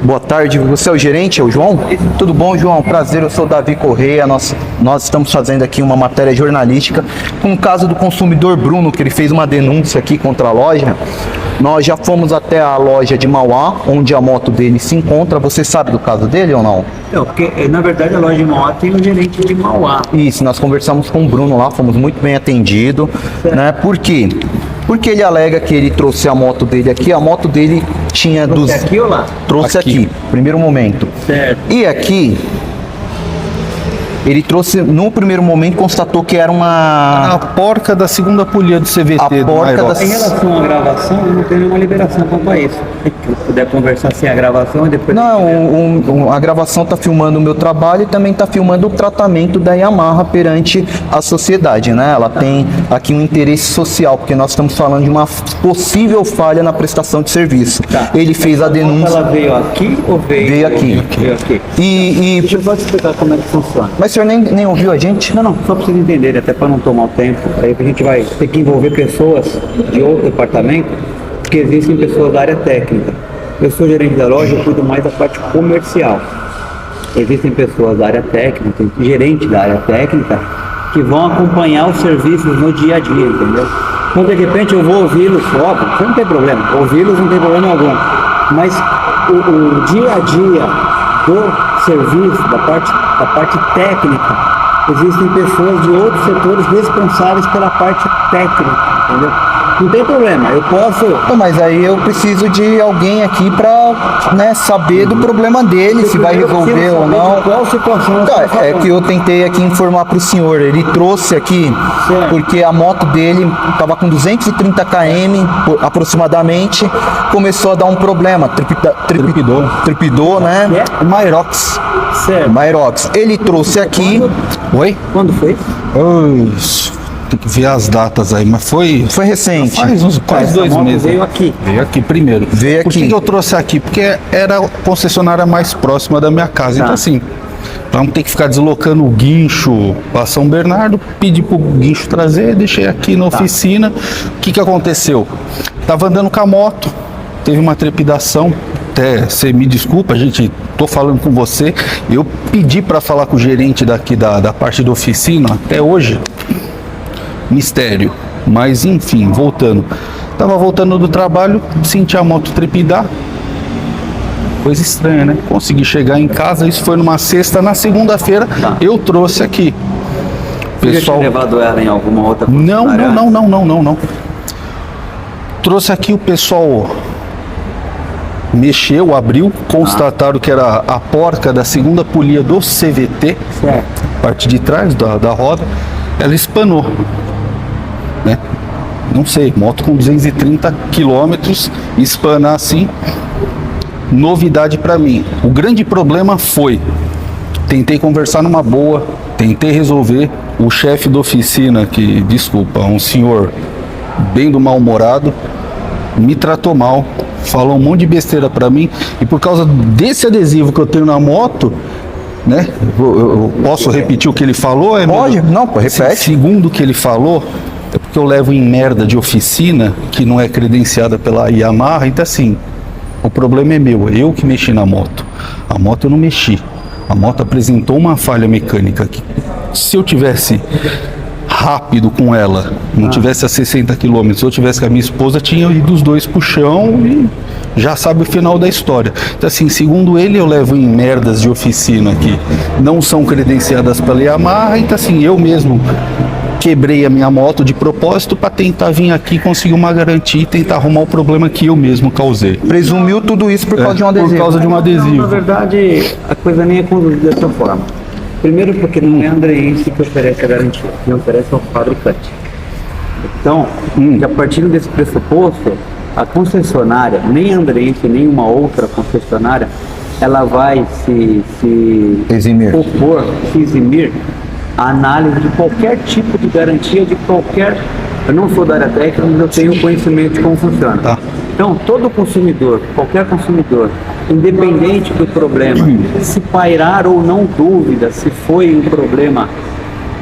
Boa tarde, você é o gerente, é o João? Tudo bom, João? Prazer, eu sou o Davi Correia. Nós estamos fazendo aqui uma matéria jornalística com o caso do consumidor Bruno, que ele fez uma denúncia aqui contra a loja. Nós já fomos até a loja de Mauá, onde a moto dele se encontra. Você sabe do caso dele ou não? Não, porque na verdade a loja de Mauá tem o gerente de Mauá. Isso, nós conversamos com o Bruno lá, fomos muito bem atendidos, né? Por quê? Porque ele alega que ele trouxe a moto dele aqui, a moto dele tinha Aqui ou lá? Trouxe aqui, primeiro momento. Certo. E aqui, ele trouxe, no primeiro momento, constatou que era A uma... porca da segunda polia do CVT. A do porca Aerox. da- Em relação à gravação, eu não tenho nenhuma liberação quanto a isso. Se puder conversar sem a gravação e depois... Não, a gravação está filmando o meu trabalho e também está filmando o tratamento da Yamaha perante a sociedade, né? Ela tem aqui um interesse social, porque nós estamos falando de uma possível falha na prestação de serviço. Tá. Ele fez a denúncia... Ela veio aqui ou veio... Veio aqui. Veio aqui. E... Deixa eu só te explicar como é que funciona. Mas o senhor nem ouviu a gente? Não, só para vocês entenderem, até para não tomar o tempo. Aí a gente vai ter que envolver pessoas de outro departamento, porque existem pessoas da área técnica. Eu sou gerente da loja, eu cuido mais da parte comercial. Existem pessoas da área técnica, tem gerente da área técnica, que vão acompanhar os serviços no dia a dia, entendeu? Então, de repente, eu vou ouvi-los, óbvio, isso não tem problema. Ouvi-los não tem problema algum. Mas o dia a dia do serviço, da parte técnica, existem pessoas de outros setores responsáveis pela parte técnica, entendeu? Não tem problema, eu posso... Não, mas aí eu preciso de alguém aqui para, né, saber do problema dele, se vai Eu preciso resolver ou saber não. de qual situação Então, você tá é falando. que eu tentei aqui informar para o senhor. Ele trouxe aqui Certo. porque a moto dele estava com 230 km aproximadamente, começou a dar um problema, tripidou, né? Uma Aerox. Certo. Uma Aerox. Ele trouxe aqui, Oi? Quando foi? Tem que ver as datas aí, mas foi recente. faz uns quase Essa 2 moto meses. veio aqui. Veio aqui primeiro. Veio Por aqui. que eu trouxe aqui? Porque era a concessionária mais próxima da minha casa. Tá. Então assim, Pra não ter que ficar deslocando o guincho para São Bernardo, pedi pro guincho trazer, deixei aqui na oficina. O que aconteceu? Tava andando com a moto, teve uma trepidação. Até você me desculpa, gente, tô falando com você. Eu pedi para falar com o gerente daqui da parte da oficina, até hoje, mistério. Mas enfim, voltando. Tava voltando do trabalho, senti a moto trepidar. Coisa estranha, né? Consegui chegar em casa, isso foi numa sexta, na segunda-feira eu trouxe aqui. Pessoal, tinha levado ela em alguma outra concessionária? Não. Trouxe aqui, o pessoal mexeu, abriu, constataram que era a porca da segunda polia do CVT, parte de trás da roda, ela espanou, né? Não sei, moto com 230 quilômetros, espanar assim, novidade para mim. O grande problema foi, tentei conversar numa boa, tentei resolver, o chefe da oficina, que, desculpa, um senhor bem do mal-humorado, me tratou mal, falou um monte de besteira para mim, e por causa desse adesivo que eu tenho na moto, né, eu posso repetir o que ele falou? Pode, não, pô, repete. Segundo o que ele falou, é porque eu levo em merda de oficina, que não é credenciada pela Yamaha, então assim, o problema é meu, eu que mexi na moto. A moto eu não mexi. A moto apresentou uma falha mecânica que, se eu tivesse rápido com ela, não tivesse a 60 km, se eu tivesse com a minha esposa, tinha ido os dois pro chão e já sabe o final da história. Então assim, segundo ele, eu levo em merdas de oficina que não são credenciadas pela Yamaha, então assim, eu mesmo quebrei a minha moto de propósito para tentar vir aqui, conseguir uma garantia e tentar arrumar o problema que eu mesmo causei. Presumiu tudo isso por causa de um adesivo. Por causa de um adesivo. Não, na verdade, a coisa nem é conduzida dessa forma. Primeiro porque não é a Andreense que oferece a garantia, quem oferece é o fabricante. Então, a partir desse pressuposto, a concessionária, nem a Andreense, nem uma outra concessionária, ela vai se eximir a análise de qualquer tipo de garantia, de qualquer... Eu não sou da área técnica, mas eu tenho conhecimento de como funciona. Tá. Então, todo consumidor, qualquer consumidor, independente do problema, se pairar ou não dúvida se foi um problema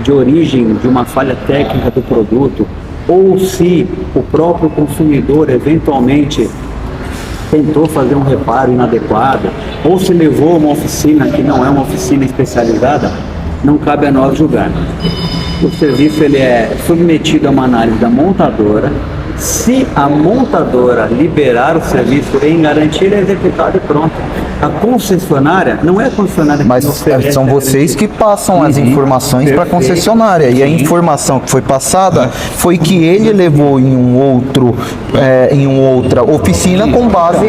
de origem de uma falha técnica do produto, ou se o próprio consumidor eventualmente tentou fazer um reparo inadequado, ou se levou a uma oficina que não é uma oficina especializada, não cabe a nós julgar. O serviço ele é submetido a uma análise da montadora. Se a montadora liberar o serviço em garantia, ele é executado e pronto. A concessionária não é a concessionária que Mas são vocês que passam as informações para a concessionária. E a informação que foi passada foi que ele levou em outra oficina com base.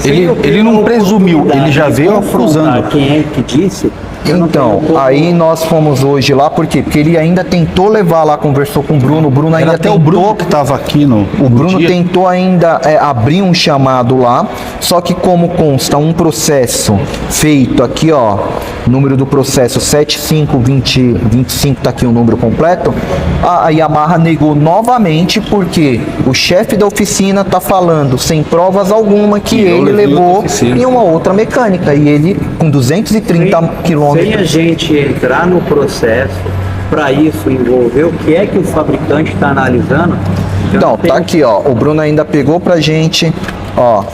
Ele não presumiu, ele já veio acusando. Quem é que disse? Então, aí nós fomos hoje lá, por quê? Porque ele ainda tentou levar lá, conversou com o Bruno ainda até tentou, o Bruno que estava aqui o Bruno tentou ainda abrir um chamado lá, só que como consta um processo feito aqui, ó, número do processo 752025, tá aqui o número completo, a Yamaha negou novamente porque o chefe da oficina tá falando sem provas alguma que ele levou em uma outra mecânica, e ele com 230 km. Sem a gente entrar no processo, para isso envolver o que é que o fabricante está analisando. Então, tá aqui, ó, o Bruno ainda pegou pra gente, ó,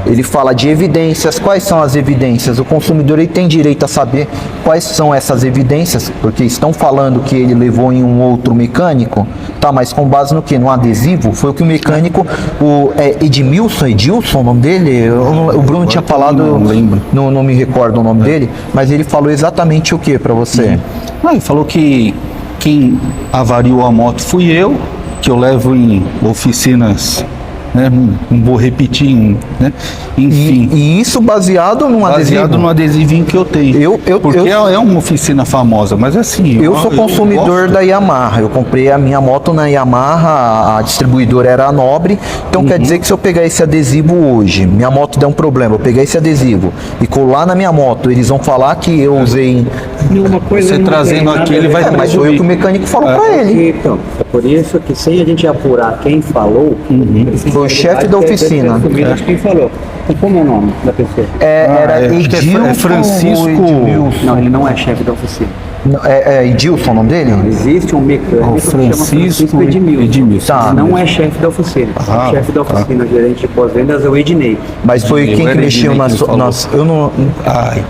ele fala de evidências. Quais são as evidências? O consumidor ele tem direito a saber quais são essas evidências, porque estão falando que ele levou em um outro mecânico, tá? Mas com base no que? No adesivo? Foi o que o mecânico, o Edilson, o nome dele? O Bruno tinha falado, não lembro. Não me recordo o nome dele, mas ele falou exatamente o que para você? Ele falou que quem avariou a moto fui eu, que eu levo em oficinas, né? Não vou repetir, né? Enfim. E isso baseado num adesivo? Baseado no adesivinho que eu tenho. Porque é uma oficina famosa, mas assim... Eu sou consumidor da Yamaha, eu comprei a minha moto na Yamaha, a distribuidora era a Nobre, então quer dizer que se eu pegar esse adesivo hoje, minha moto der um problema, eu pegar esse adesivo e colar na minha moto, eles vão falar que eu usei... Você trazendo aqui, ele vai mas foi o que o mecânico falou pra ele. Então, é por isso que sem a gente apurar quem falou, foi o chefe da oficina. Quem falou. Como é o nome da pessoa? Era acho que é Edilson Francisco. ou Edmilson? Não, ele não é chefe da oficina. Não, é Edilson o nome dele? Existe um mecânico que chama Francisco Edmilson. Tá. Não é chefe da oficina. O chefe da oficina, o gerente de pós-vendas é o Ednei. Mas foi Ednei, quem não que era mexeu Ednei nas... que ele falou. Eu não... Ai.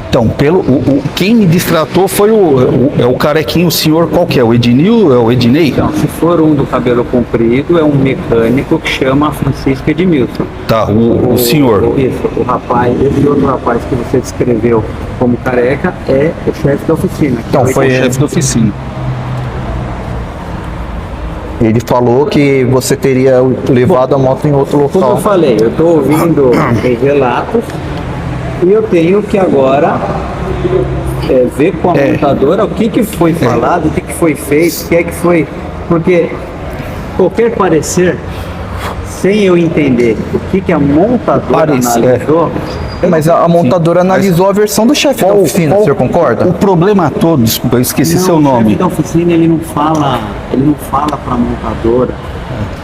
Então, quem me distratou foi o carequinho, o senhor qual que é? O Ednil? É o Ednei? Então, se for um do cabelo comprido, é um mecânico que chama Francisco Edmilson. Tá, o senhor. Isso, o rapaz, esse outro rapaz que você descreveu como careca é o chefe da oficina. Então, Foi o chefe da oficina. Ele falou que você teria levado a moto em outro Como eu local. falei, eu estou ouvindo os relatos e eu tenho que agora ver com a montadora o que foi falado, o que foi feito, o que é que foi. Porque qualquer parecer, sem eu entender o que a montadora analisou. Mas a montadora analisou a versão do chefe da oficina, o senhor concorda? O problema todo, desculpa, eu esqueci seu O nome. chefe da oficina ele não fala para a montadora.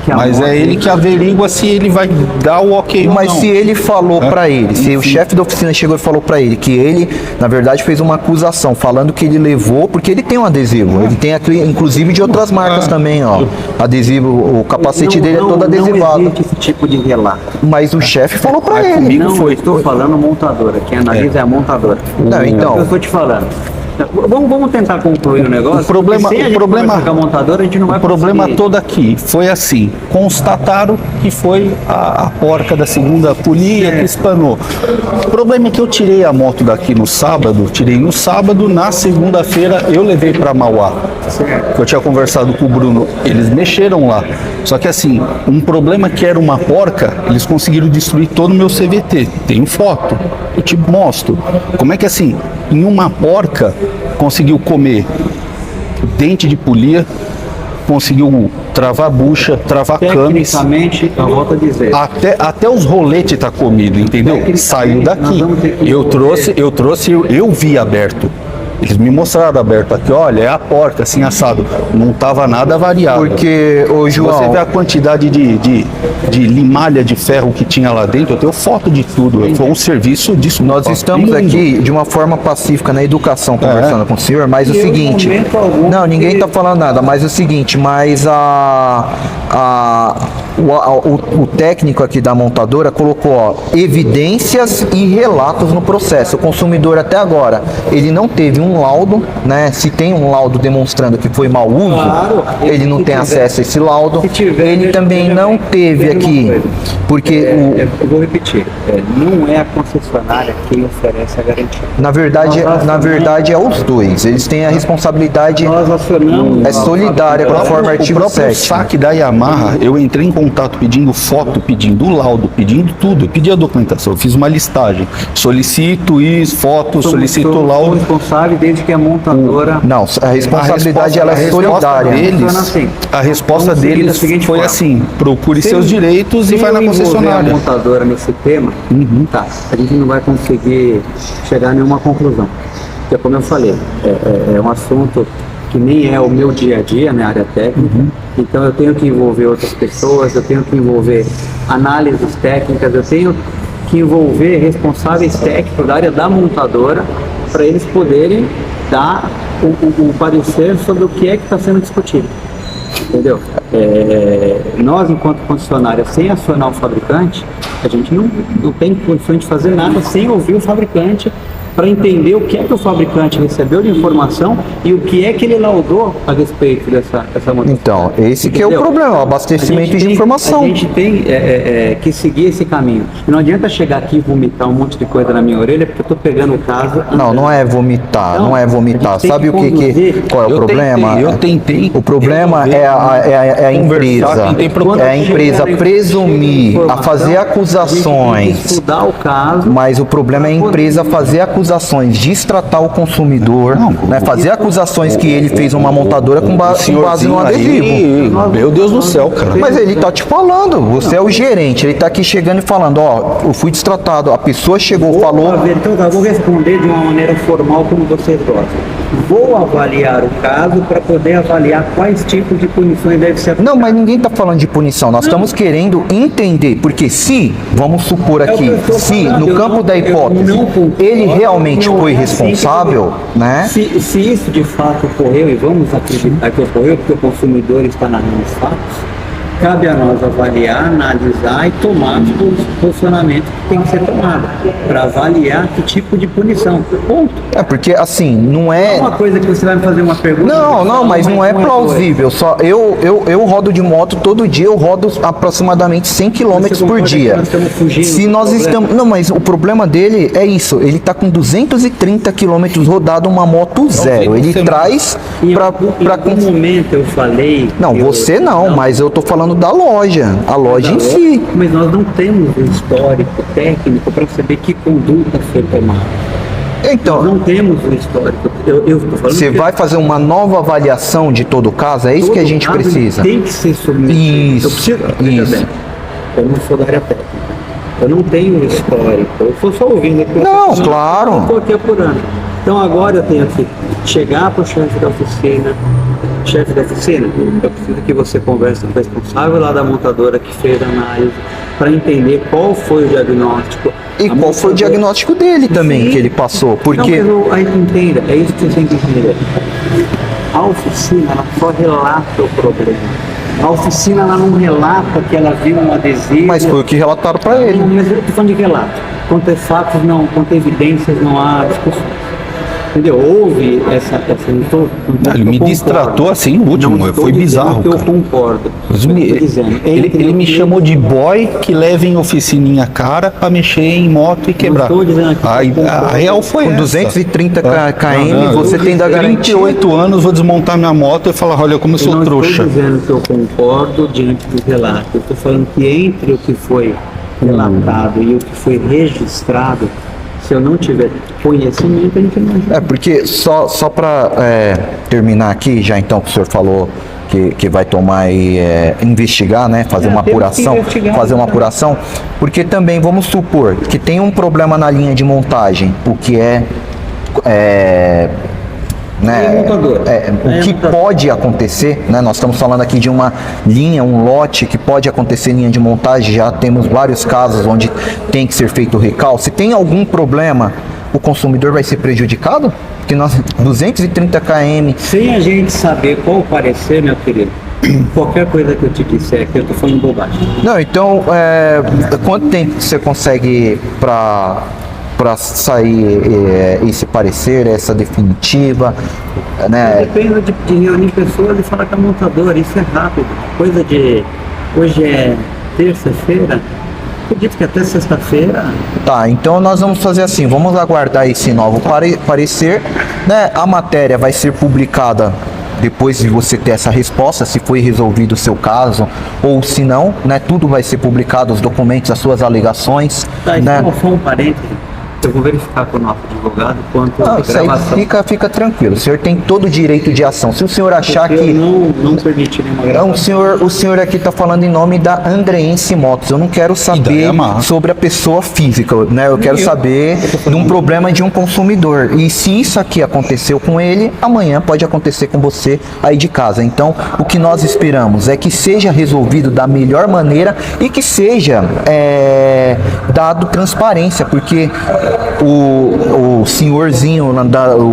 Que a Mas moto- é ele que averigua se ele vai dar o ok ou Mas não. se ele falou pra ele, se o chefe da oficina chegou e falou pra ele que ele, na verdade, fez uma acusação falando que ele levou, porque ele tem um adesivo, ele tem aqui, inclusive de outras marcas também, ó. Adesivo, o capacete dele é todo adesivado. Não existe esse tipo de relato. Mas o chefe falou pra ele. comigo Não, foi. eu estou falando montadora. Quem analisa é a montadora. Não, então. É o que eu estou te falando. Vamos tentar concluir o negócio. O problema- porque sem a o gente problema- conversar com a montadora, a gente não vai O problema conseguir. todo aqui foi assim, constataram que foi a porca da segunda polia que espanou. O problema é que eu tirei a moto daqui no sábado, na segunda-feira eu levei para Mauá. Que eu tinha conversado com o Bruno, eles mexeram lá. Só que assim, um problema que era uma porca, eles conseguiram destruir todo o meu CVT. Tenho foto, eu te mostro. Como é que assim, em uma porca conseguiu comer dente de polia, conseguiu travar bucha, travar camis, Tecnicamente, eu volto a dizer. até os roletes tá comido, entendeu? Tecnicamente, Saiu daqui. nós vamos ter que Eu vi aberto. Eles me mostraram aberto aqui, olha, é a porca, assim, assado. Não tava nada variado. Porque, ô Se você João, vê a quantidade de limalha de ferro que tinha lá dentro, eu tenho foto de tudo. Foi um serviço disso. nós estamos aqui de uma forma pacífica na educação conversando com o senhor, mas o Eu, em seguinte, momento algum, não, ninguém tá falando nada, mas o seguinte, mas o técnico aqui da montadora colocou, ó, evidências e relatos no processo. O consumidor até agora, ele não teve um laudo, né? Se tem um laudo demonstrando que foi mau uso, Claro, ele não se tem tiver. acesso a esse laudo. Se tiver, Ele também não teve aqui, porque Eu vou repetir. Não é a concessionária quem oferece a garantia. na verdade é os dois. Eles têm a responsabilidade Nós acionamos. solidária conforme O artigo próprio 7. saque da Yamaha, eu entrei em contato pedindo foto, pedindo laudo, pedindo tudo. Eu pedi a documentação, eu fiz uma listagem. Solicito isso, foto, solicito Somos laudo. responsáveis desde que a montadora. Não, a responsabilidade ela é solidária. Funciona assim. A resposta Vamos seguir da deles seguinte foi forma. assim: procure Se- seus direitos e se vai na eu envolver concessionária. a montadora nesse tema, tá, a gente não vai conseguir chegar a nenhuma conclusão. Porque, como eu falei, é um assunto que nem é o meu dia a dia, minha área técnica, então eu tenho que envolver outras pessoas, eu tenho que envolver análises técnicas, eu tenho que envolver responsáveis técnicos da área da montadora para eles poderem dar o parecer sobre o que é que está sendo discutido. Entendeu? Nós, enquanto concessionária, sem acionar o fabricante, a gente não tem condições de fazer nada sem ouvir o fabricante para entender o que é que o fabricante recebeu de informação e o que é que ele laudou a respeito dessa motorização. Então, esse que é o Entendeu? problema, o abastecimento de informação. A gente tem que seguir esse caminho. E não adianta chegar aqui e vomitar um monte de coisa na minha orelha, porque eu estou pegando o caso. Não é vomitar, não é vomitar. a gente tem Sabe que o que conduzir. qual é o problema? Eu tentei. O problema é a empresa. tentei procurar. É a empresa presumir, a fazer A gente tem que acusações. estudar o caso. Mas o problema é a empresa fazer acusações, destratar o consumidor, né? Fazer acusações que ele fez uma montadora com base no adesivo. Aí, meu Deus do céu, cara. Mas ele tá te falando, você é o gerente, ele tá aqui chegando e falando, ó, eu fui destratado, a pessoa chegou, falou. Então, eu vou responder de uma maneira formal como vocês gostam. vou avaliar o caso para poder avaliar quais tipos de punições devem ser aplicadas. Não, mas ninguém está falando de punição. Nós estamos querendo entender, porque se, vamos supor aqui, se no campo da hipótese ele realmente foi responsável, né? Se isso de fato ocorreu, e vamos acreditar que ocorreu, porque o consumidor está narrando os fatos, cabe a nós avaliar, analisar e tomar os posicionamentos que tem que ser tomado para avaliar que tipo de punição. Ponto. É porque assim, não é. É uma coisa que você vai me fazer uma pergunta. Não, mas não é plausível. Só eu rodo de moto todo dia, eu rodo aproximadamente 100 km por dia. Se nós estamos, não, mas o problema dele é isso. Ele tá com 230 km rodado uma moto zero. Ele traz para Em algum momento eu falei. Não, você não, mas eu tô falando da loja, a loja em si. Mas nós não temos um histórico técnico para saber que conduta foi tomada. Então, Nós não temos um histórico. Eu tô falando você que vai fazer uma nova avaliação de todo o caso? É isso que a todo gente caso precisa. Tem que ser submetido. Isso, Eu preciso, veja isso. bem, eu não sou da área técnica. Eu não tenho histórico. Eu estou só ouvindo aqui. Não, claro. Eu estou aqui apurando. Então agora eu tenho que chegar para o chefe da oficina. Chefe da oficina, eu preciso que você converse com o responsável lá da montadora que fez a análise para entender qual foi o diagnóstico. E qual foi o diagnóstico dele também, Sim. que ele passou? Porque. Não, mas aí entenda, é isso que você tem que entender. A oficina, ela só relata o problema. A oficina, ela não relata que ela viu um adesivo. Mas foi o que relataram para ele. Não, mas eu estou falando de relato. Quanto a fatos, não. Quanto a evidências, não há discussão. Entendeu? Houve essa Ele me distratou assim no último, não estou foi dizendo bizarro. que eu Cara. concordo. Ele me chamou de boy que leva em oficininha cara pra mexer em moto e quebrar. estou dizendo que A real foi Com essa. 230 km, Não, você tem da garantia. 38 anos, vou desmontar minha moto e falar, olha como eu Eu sou não trouxa. estou dizendo que eu concordo diante do relato. Eu estou falando que entre o que foi relatado e o que foi registrado, se eu não tiver conhecimento, a gente não É, porque só para terminar aqui, já então que o senhor falou que vai tomar e investigar, né? Fazer uma temos que apuração, investigar, fazer uma né? apuração, porque também vamos supor que tem um problema na linha de montagem, o que né, o que pode acontecer, né? Nós estamos falando aqui de uma linha, um lote que pode acontecer em linha de montagem, já temos vários casos onde tem que ser feito o recal. Se tem algum problema, o consumidor vai ser prejudicado? Porque nós 230 km. Sem a gente saber qual o parecer, meu querido, qualquer coisa que eu te disser aqui, eu tô falando bobagem. Não, então, quanto tempo você consegue para sair esse parecer, essa definitiva, né? Depende de reunir pessoas e falar com a montadora, isso é rápido. Coisa de... Hoje é terça-feira, acredito que até sexta-feira... Tá, então nós vamos fazer assim, vamos aguardar esse novo parecer, né? A matéria vai ser publicada depois de você ter essa resposta, se foi resolvido o seu caso ou se não, né? Tudo vai ser publicado, os documentos, as suas alegações, Tá, né? então só um parênteses. Eu vou verificar com o nosso advogado quanto Não, a isso aí gravação. fica tranquilo. O senhor tem todo o direito de ação. Se o senhor achar Eu que não permiti nenhuma Não, gravação. o senhor aqui está falando em nome da Andreense Motos. Eu não quero saber Yamaha. sobre a pessoa física, né? Eu quero saber de um problema de um consumidor. E se isso aqui aconteceu com ele, amanhã pode acontecer com você aí de casa. Então, o que nós esperamos é que seja resolvido da melhor maneira e que seja dado transparência, porque o senhorzinho,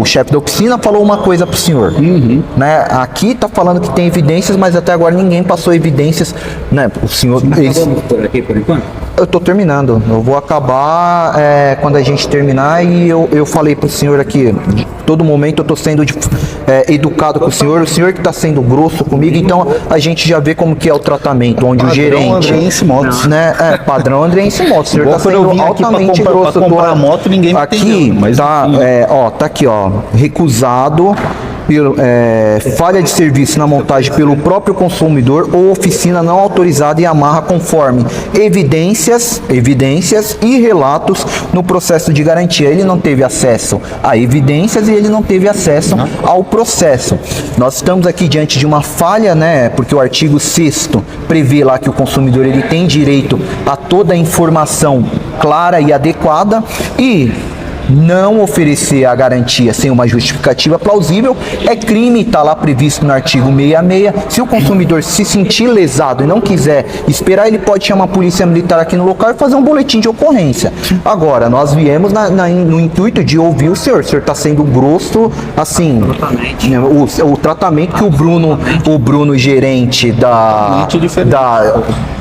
o chefe da oficina, falou uma coisa pro senhor, né? Aqui tá falando que tem evidências, mas até agora ninguém passou evidências, né? O senhor, Acabamos por aqui por enquanto? eu tô terminando, eu vou acabar quando a gente terminar, e eu falei pro senhor aqui, de todo momento eu tô sendo educado com o senhor que tá sendo grosso comigo, então a gente já vê como que é o tratamento, onde o gerente, Andreense Motos. né, padrão Andreense Motos, o senhor Igual tá quando eu sendo vim aqui pra altamente comprar- grosso. pra comprar a moto, ninguém me aqui entendeu, mas tá, enfim. tá aqui, ó, recusado falha de serviço na montagem pelo próprio consumidor ou oficina não autorizada e amarra conforme evidências e relatos no processo de garantia. Ele não teve acesso a evidências e ele não teve acesso ao processo. Nós estamos aqui diante de uma falha, né? Porque o artigo 6º prevê lá que o consumidor ele tem direito a toda a informação clara e adequada, e Não oferecer a garantia sem uma justificativa plausível é crime, está lá previsto no artigo 66. Se o consumidor se sentir lesado e não quiser esperar, ele pode chamar a polícia militar aqui no local e fazer um boletim de ocorrência. Agora, nós viemos no intuito de ouvir o senhor está sendo grosso, assim, o tratamento que o Bruno gerente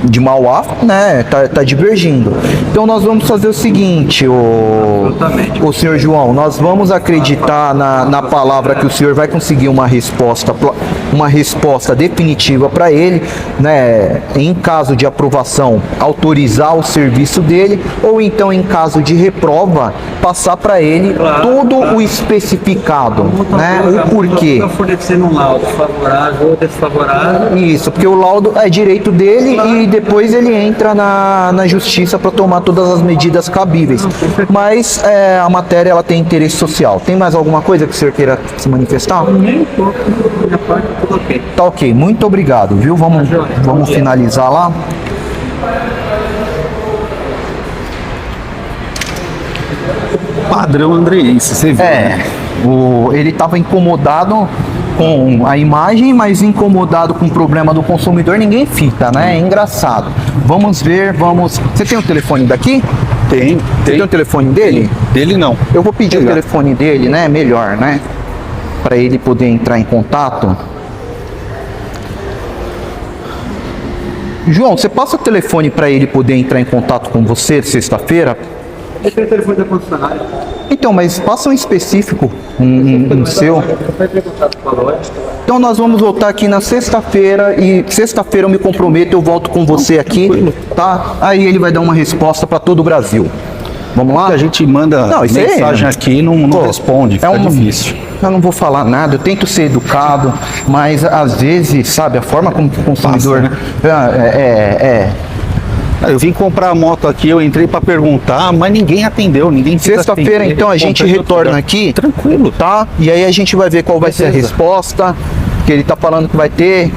de Mauá, né, tá divergindo. Então nós vamos fazer o seguinte, o senhor João, nós vamos acreditar na palavra que o senhor vai conseguir uma resposta definitiva para ele, né, em caso de aprovação, autorizar o serviço dele, ou então em caso de reprova, passar para ele todo o especificado, né, o porquê. Fornecendo um laudo favorável ou desfavorável. Isso, porque o laudo é direito dele e depois ele entra na justiça para tomar todas as medidas cabíveis. Mas a matéria ela tem interesse social. Tem mais alguma coisa que o senhor queira se manifestar? Nem um pouco, minha parte, tudo ok. Tá ok, muito obrigado, viu? Vamos finalizar lá. Padrão andreense, você viu? Ele estava incomodado com a imagem, mas incomodado com o problema do consumidor, ninguém fica, né? É engraçado. Vamos ver, Você tem o telefone daqui? Tem. Você tem o telefone dele? Dele não. Eu vou pedir o Legal. telefone dele, né? Melhor, né? Para ele poder entrar em contato. João, você passa o telefone para ele poder entrar em contato com você sexta-feira? Eu tenho o telefone da concessionária. Então, mas passa um específico, um seu. Vai ter contato com a loja. Então nós vamos voltar aqui na sexta-feira e sexta-feira eu me comprometo, eu volto com você aqui, tá? Aí ele vai dar uma resposta para todo o Brasil. Vamos lá? A gente manda Isso aí, mensagem aqui e não responde, fica difícil. Eu não vou falar nada, eu tento ser educado, mas às vezes, sabe, a forma como o consumidor... Eu vim comprar a moto aqui, eu entrei para perguntar, mas ninguém atendeu, ninguém quis Sexta-feira, atender. então, a gente retorna aqui. Tranquilo. Tá? E aí a gente vai ver qual vai ser a resposta, que ele tá falando que vai ter.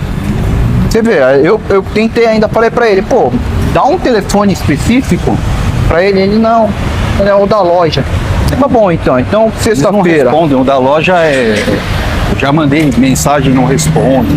Você vê, eu tentei ainda, falei pra ele, pô, dá um telefone específico pra ele não, é o da loja. Tá bom, então sexta-feira. Não respondem, o da loja já mandei mensagem, não responde.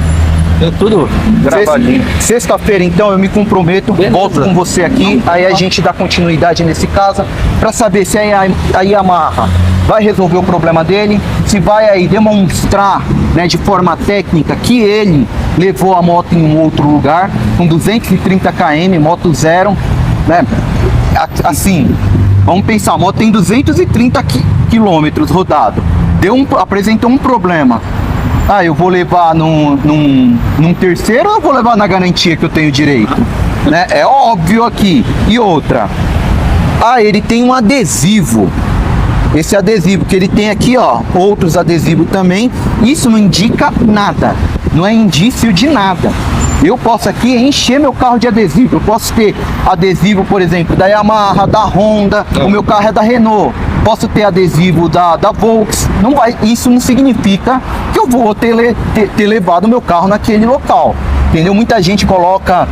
É tudo gravadinho. Sexta-feira, então, eu me comprometo, volto com você aqui, aí a gente dá continuidade nesse caso, para saber se a Yamaha vai resolver o problema dele, se vai aí demonstrar, né, de forma técnica que ele levou a moto em um outro lugar, com 230 km, moto zero, né? Assim, vamos pensar, a moto tem 230 quilômetros rodado, apresentou um problema. Eu vou levar num terceiro ou eu vou levar na garantia que eu tenho direito? Né? É óbvio aqui. E outra. Ele tem um adesivo. Esse adesivo que ele tem aqui, ó, outros adesivos também. Isso não indica nada. Não é indício de nada. Eu posso aqui encher meu carro de adesivo. Eu posso ter adesivo, por exemplo, da Yamaha, da Honda. O meu carro é da Renault. Posso ter adesivo da Volks. Isso não significa que eu vou ter levado o meu carro naquele local. Entendeu? Muita gente coloca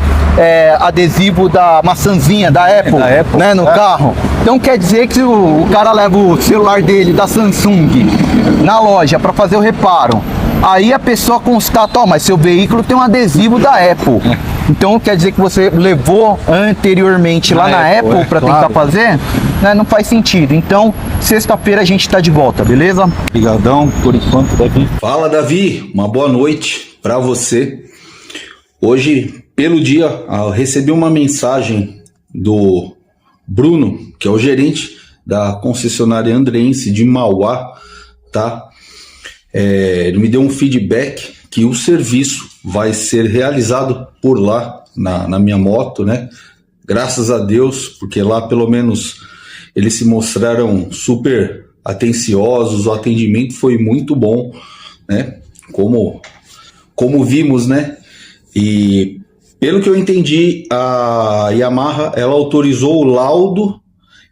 adesivo da maçãzinha da Apple, né, no carro. Então quer dizer que o cara leva o celular dele da Samsung na loja para fazer o reparo. Aí a pessoa constata, mas seu veículo tem um adesivo da Apple. Então quer dizer que você levou anteriormente lá na Apple para tentar fazer? Né? Não faz sentido. Então, sexta-feira a gente tá de volta, beleza? Obrigadão, por enquanto, Davi. Fala, Davi. Uma boa noite para você. Hoje, pelo dia, eu recebi uma mensagem do Bruno, que é o gerente da concessionária andreense de Mauá, tá? Ele me deu um feedback que o serviço vai ser realizado por lá, na minha moto, né? Graças a Deus, porque lá pelo menos eles se mostraram super atenciosos, o atendimento foi muito bom, né? Como vimos, né? E pelo que eu entendi, a Yamaha, ela autorizou o laudo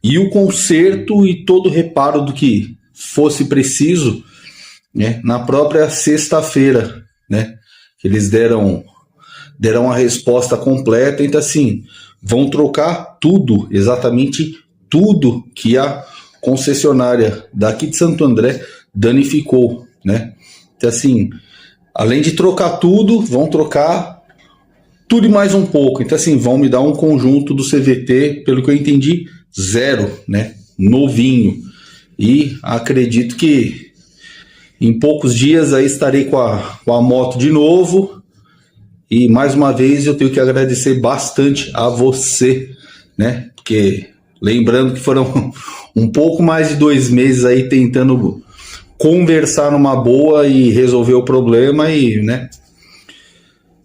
e o conserto e todo o reparo do que fosse preciso, né, na própria sexta-feira, né? Eles deram a resposta completa. Então, assim, vão trocar tudo, exatamente tudo que a concessionária daqui de Santo André danificou, né? Então, assim, além de trocar tudo, vão trocar tudo e mais um pouco. Então, assim, vão me dar um conjunto do CVT, pelo que eu entendi, 0, né? Novinho. E acredito que em poucos dias aí estarei com a moto de novo. E mais uma vez eu tenho que agradecer bastante a você, né? Porque lembrando que foram um pouco mais de 2 meses aí tentando conversar numa boa e resolver o problema e, né?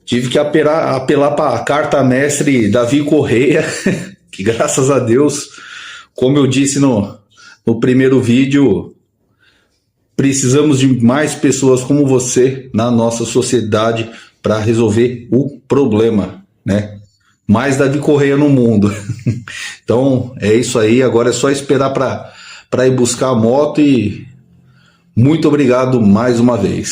Tive que apelar para a carta mestre Davi Correia, que graças a Deus, como eu disse no primeiro vídeo, precisamos de mais pessoas como você na nossa sociedade para resolver o problema, né? Mais Davi Correia no mundo. Então é isso aí, agora é só esperar para ir buscar a moto e muito obrigado mais uma vez.